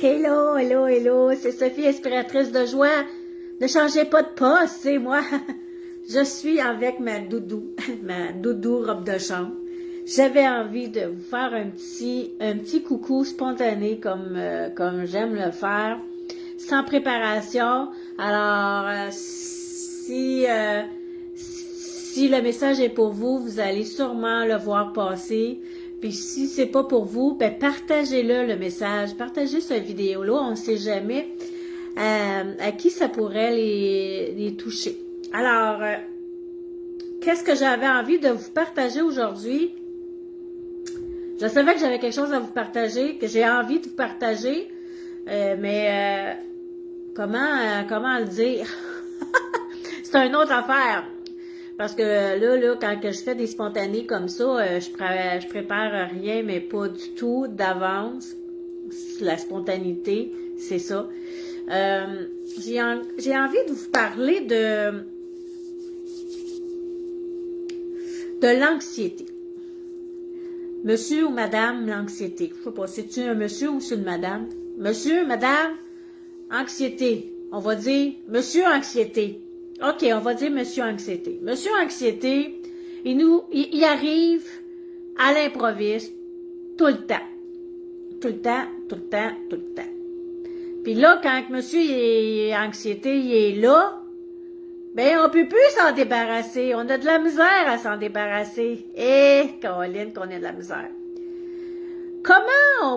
Hello, hello, hello, c'est Sophie, inspiratrice de joie. Ne changez pas de poste, c'est moi. Je suis avec ma doudou, ma doudou robe de chambre. J'avais envie de vous faire un petit coucou spontané comme j'aime le faire, sans préparation. Alors, si le message est pour vous, vous allez sûrement le voir passer. Puis si c'est pas pour vous, ben partagez-le message, partagez cette vidéo-là, on ne sait jamais à qui ça pourrait les toucher. Alors, qu'est-ce que j'avais envie de vous partager aujourd'hui? Je savais que j'avais quelque chose à vous partager, que j'ai envie de vous partager, mais comment le dire? C'est une autre affaire. Parce que là, quand que je fais des spontanés comme ça, je prépare rien, mais pas du tout d'avance. La spontanéité, c'est ça. J'ai envie de vous parler de l'anxiété. Monsieur ou madame, l'anxiété. Je sais pas, c'est-tu un monsieur ou c'est une madame? Monsieur, madame, anxiété. On va dire monsieur anxiété. OK, on va dire Monsieur Anxiété. Monsieur Anxiété, il arrive à l'improviste tout le temps. Tout le temps, tout le temps, tout le temps. Puis là, quand Monsieur Anxiété il est là, ben on peut plus s'en débarrasser. On a de la misère à s'en débarrasser. Caroline, qu'on a de la misère. Comment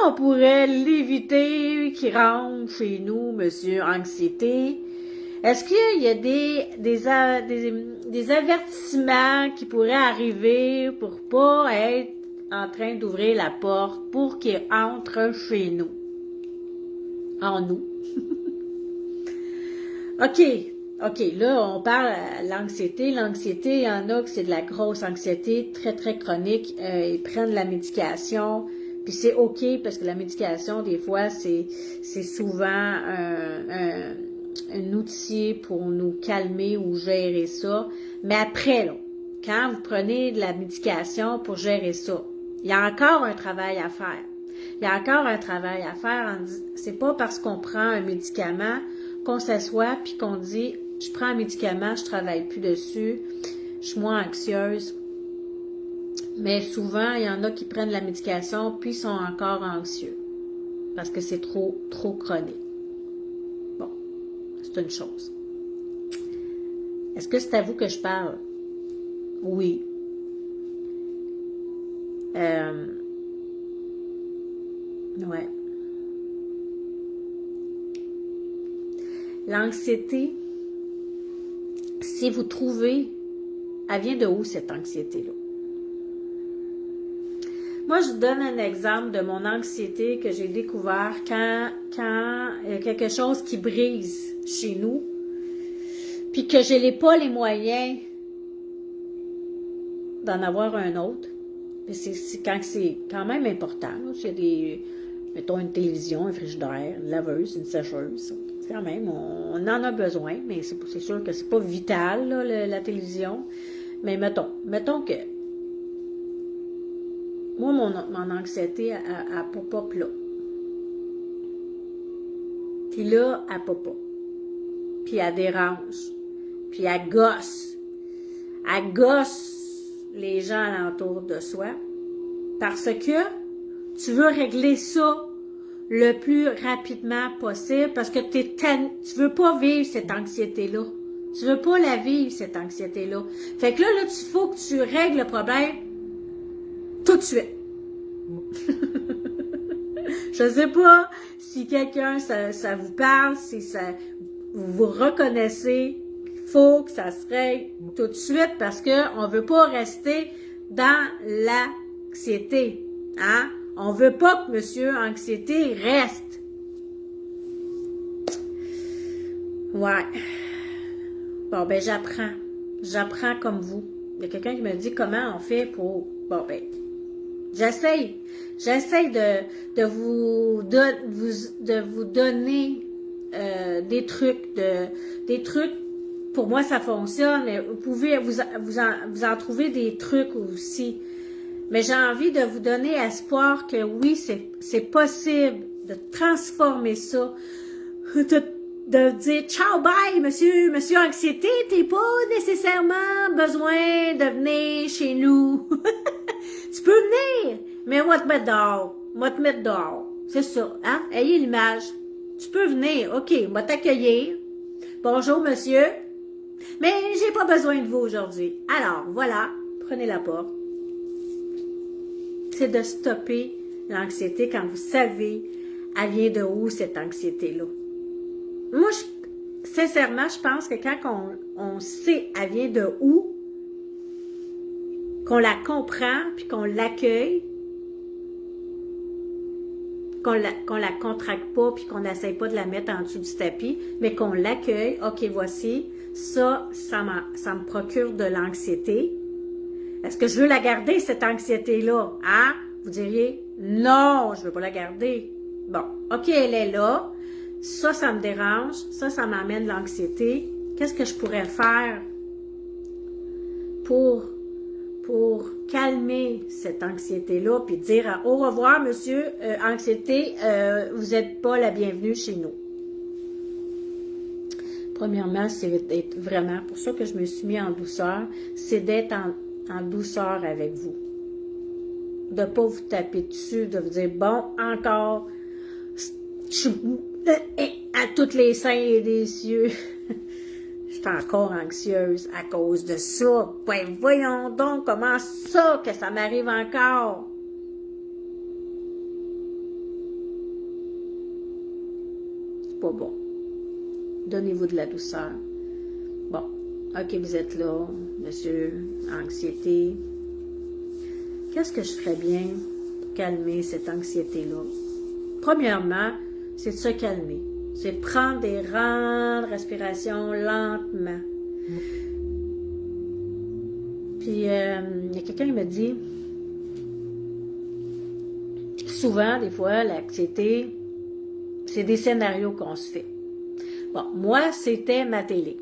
on pourrait l'éviter qu'il rentre chez nous, Monsieur Anxiété? Est-ce qu'il y a des avertissements qui pourraient arriver pour pas être en train d'ouvrir la porte pour qu'il entre chez nous? En nous. OK, là, on parle de l'anxiété. L'anxiété, il y en a que c'est de la grosse anxiété, très, très chronique. Ils prennent la médication. Puis c'est OK parce que la médication, des fois, c'est souvent un outil pour nous calmer ou gérer ça. Mais après, là, quand vous prenez de la médication pour gérer ça, il y a encore un travail à faire. Il y a encore un travail à faire. C'est pas parce qu'on prend un médicament qu'on s'assoit puis qu'on dit « Je prends un médicament, je travaille plus dessus, je suis moins anxieuse ». Mais souvent, il y en a qui prennent la médication puis sont encore anxieux parce que c'est trop chronique. Bon, c'est une chose. Est-ce que c'est à vous que je parle? Oui. Ouais. L'anxiété, si vous trouvez, elle vient de où cette anxiété-là? Moi, je vous donne un exemple de mon anxiété que j'ai découvert quand il y a quelque chose qui brise chez nous, puis que je n'ai pas les moyens d'en avoir un autre. C'est quand même important. C'est mettons une télévision, un frigidaire, une laveuse, une sécheuse. Quand même, on en a besoin, mais c'est sûr que c'est pas vital, là, la télévision. Mais mettons que moi, mon anxiété, elle pop-up là. Puis là, elle pop-up. Puis elle dérange. Puis elle gosse. Elle gosse les gens alentour de soi. Parce que tu veux régler ça le plus rapidement possible. Parce que tu veux pas vivre cette anxiété-là. Tu veux pas la vivre, cette anxiété-là. Fait que là, il faut que tu règles le problème tout de suite. Je sais pas si quelqu'un, ça vous parle, si vous vous reconnaissez. Il faut que ça se règle tout de suite parce qu'on ne veut pas rester dans l'anxiété. Hein? On ne veut pas que Monsieur Anxiété reste. Ouais. Bon, ben j'apprends. J'apprends comme vous. Il y a quelqu'un qui me dit comment on fait pour... Bon, ben, j'essaye de vous donner des trucs. Pour moi, ça fonctionne, mais vous pouvez vous en trouver des trucs aussi. Mais j'ai envie de vous donner espoir que oui, c'est possible de transformer ça, de dire ciao, bye, monsieur anxiété, t'es pas nécessairement besoin de venir chez nous. Tu peux venir, mais on va te mettre dehors. On va te mettre dehors. C'est ça, hein? Ayez l'image. Tu peux venir, ok, on va t'accueillir. Bonjour, monsieur. Mais j'ai pas besoin de vous aujourd'hui. Alors, voilà, prenez la porte. C'est de stopper l'anxiété quand vous savez, elle vient de où cette anxiété-là. Moi, sincèrement, je pense que quand on sait elle vient de où, qu'on la comprend, puis qu'on l'accueille, qu'on la contracte pas, puis qu'on n'essaie pas de la mettre en dessous du tapis, mais qu'on l'accueille, ok, voici, ça me procure de l'anxiété. Est-ce que je veux la garder, cette anxiété-là? Hein? Vous diriez, non, je veux pas la garder. Bon, ok, elle est là, ça me dérange, ça m'amène de l'anxiété. Qu'est-ce que je pourrais faire pour calmer cette anxiété-là, puis dire au revoir, monsieur, anxiété, vous n'êtes pas la bienvenue chez nous. Premièrement, c'est d'être vraiment, pour ça que je me suis mis en douceur, c'est d'être en douceur avec vous. De ne pas vous taper dessus, de vous dire, bon, encore, je suis à toutes les seins et des cieux. Je suis encore anxieuse à cause de ça. Ben, voyons donc comment ça que ça m'arrive encore. C'est pas bon. Donnez-vous de la douceur. Bon, ok, vous êtes là, monsieur, anxiété. Qu'est-ce que je ferais bien pour calmer cette anxiété-là? Premièrement, c'est de se calmer. C'est de prendre des grandes respirations lentement. Puis, il y a quelqu'un qui me dit, souvent, des fois, l'anxiété, c'est des scénarios qu'on se fait. Bon, moi, c'était ma télé.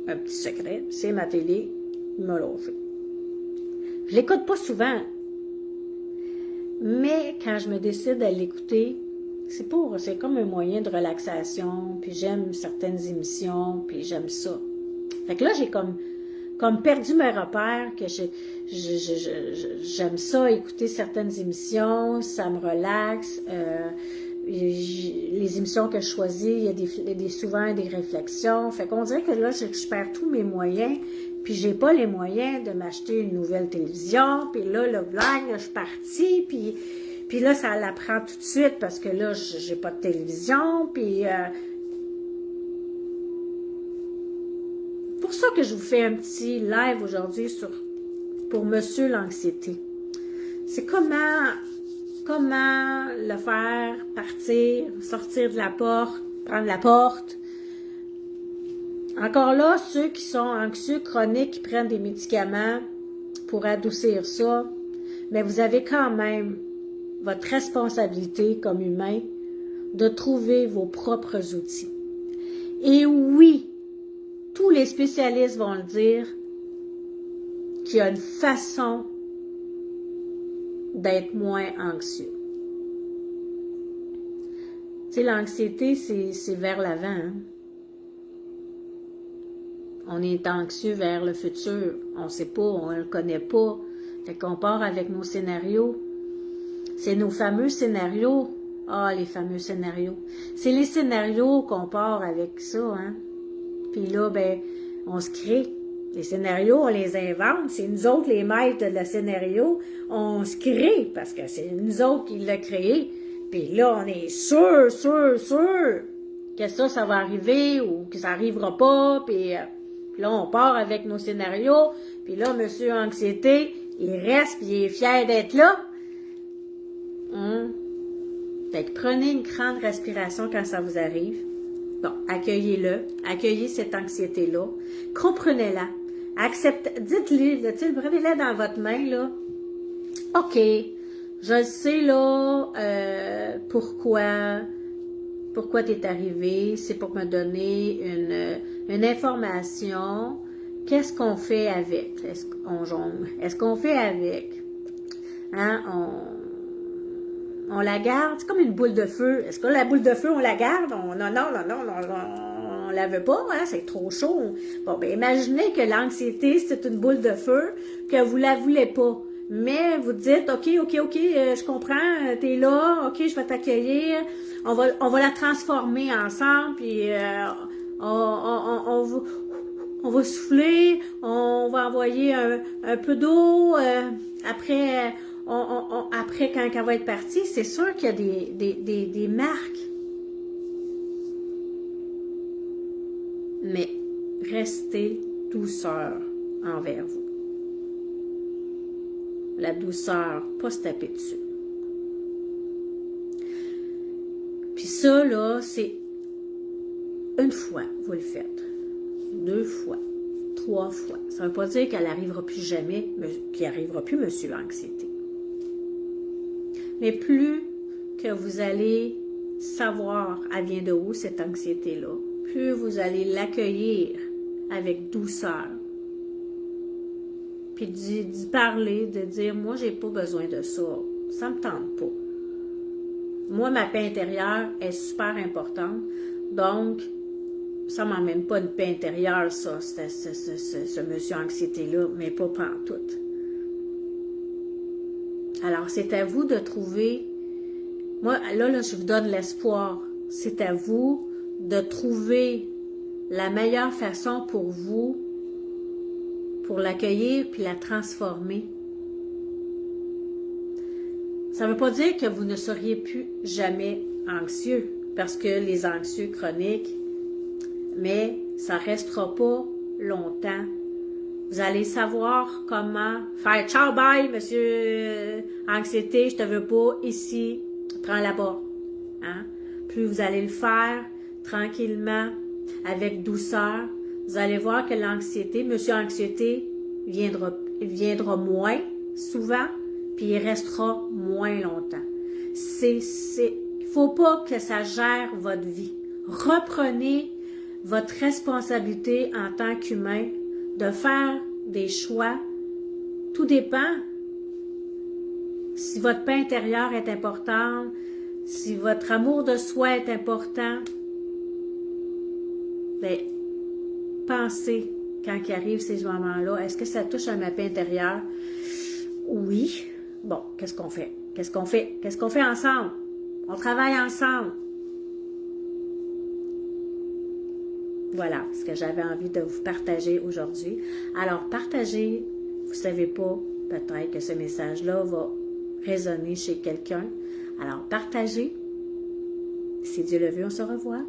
Un petit secret, c'est ma télé, ils me l'ont fait. Je l'écoute pas souvent, mais quand je me décide à l'écouter, c'est comme un moyen de relaxation, puis j'aime certaines émissions, puis j'aime ça. Fait que là, j'ai comme perdu mes repères, que j'aime ça, écouter certaines émissions, ça me relaxe. Les émissions que je choisis, il y a souvent des réflexions. Fait qu'on dirait que là, je perds tous mes moyens, puis j'ai pas les moyens de m'acheter une nouvelle télévision, puis là, le vlog, je suis partie, puis là, ça la prend tout de suite parce que là, j'ai pas de télévision, puis pour ça que je vous fais un petit live aujourd'hui pour Monsieur l'anxiété. C'est comment le faire partir, sortir de la porte, prendre la porte. Encore là, ceux qui sont anxieux chroniques, qui prennent des médicaments pour adoucir ça, mais vous avez quand même votre responsabilité comme humain de trouver vos propres outils. Et oui, tous les spécialistes vont le dire, qu'il y a une façon d'être moins anxieux. Tu sais, l'anxiété, c'est vers l'avant. Hein? On est anxieux vers le futur. On ne sait pas, on ne le connaît pas. Fait qu'on part avec nos scénarios. C'est nos fameux scénarios. Ah, les fameux scénarios. C'est les scénarios qu'on part avec ça, hein. Puis là, ben, on se crée. Les scénarios, on les invente. C'est nous autres, les maîtres de le scénario. On se crée parce que c'est nous autres qui l'ont créé. Puis là, on est sûr que ça va arriver ou que ça n'arrivera pas. Puis là, on part avec nos scénarios. Puis là, Monsieur Anxiété, il reste, puis il est fier d'être là. Fait que prenez une grande respiration quand ça vous arrive. Bon, accueillez-le. Accueillez cette anxiété-là. Comprenez-la. Dites-lui, prenez-la dans votre main, là. OK, je sais, là, pourquoi tu es arrivé. C'est pour me donner une information qu'est-ce qu'on fait avec? Est-ce qu'on jongle? Est-ce qu'on fait avec? Hein? On la garde? C'est comme une boule de feu. Est-ce que la boule de feu, on la garde? On la veut pas, hein? C'est trop chaud. Bon, ben imaginez que l'anxiété, c'est une boule de feu, que vous la voulez pas. Mais vous dites, OK, je comprends, t'es là, OK, je vais t'accueillir, on va la transformer ensemble, puis on va souffler, on va envoyer un peu d'eau, après, après quand elle va être partie, c'est sûr qu'il y a des marques. Mais restez douceur envers vous. La douceur, pas se taper dessus. Puis ça, là, c'est une fois, vous le faites. 2 fois, 3 fois. Ça ne veut pas dire qu'elle n'arrivera plus jamais, qu'il n'arrivera plus monsieur l'anxiété. Mais plus que vous allez savoir, elle vient de où cette anxiété-là, plus vous allez l'accueillir avec douceur. Puis d'y parler, de dire, moi, j'ai pas besoin de ça. Ça me tente pas. Moi, ma paix intérieure est super importante. Donc, ça m'emmène pas une paix intérieure, ça, ce monsieur anxiété-là, mais pas pantoute. Alors, c'est à vous de trouver, moi, là, je vous donne l'espoir. C'est à vous de trouver la meilleure façon pour vous, pour l'accueillir puis la transformer. Ça ne veut pas dire que vous ne seriez plus jamais anxieux, parce que les anxieux chroniques, mais ça ne restera pas longtemps. Vous allez savoir comment faire « Ciao, bye, monsieur anxiété, je te veux pas ici, prends là-bas. Hein? » Plus vous allez le faire tranquillement, avec douceur, vous allez voir que l'anxiété, monsieur anxiété, viendra moins souvent, puis il restera moins longtemps. Il ne faut pas que ça gère votre vie. Reprenez votre responsabilité en tant qu'humain de faire des choix. Tout dépend. Si votre paix intérieure est importante, si votre amour de soi est important, bien, pensez quand il arrive ces moments-là, est-ce que ça touche à ma paix intérieure? Oui. Bon, qu'est-ce qu'on fait? Qu'est-ce qu'on fait? Qu'est-ce qu'on fait ensemble? On travaille ensemble. Voilà ce que j'avais envie de vous partager aujourd'hui. Alors, partagez. Vous ne savez pas, peut-être que ce message-là va résonner chez quelqu'un. Alors, partagez. Si Dieu le veut, on se revoit.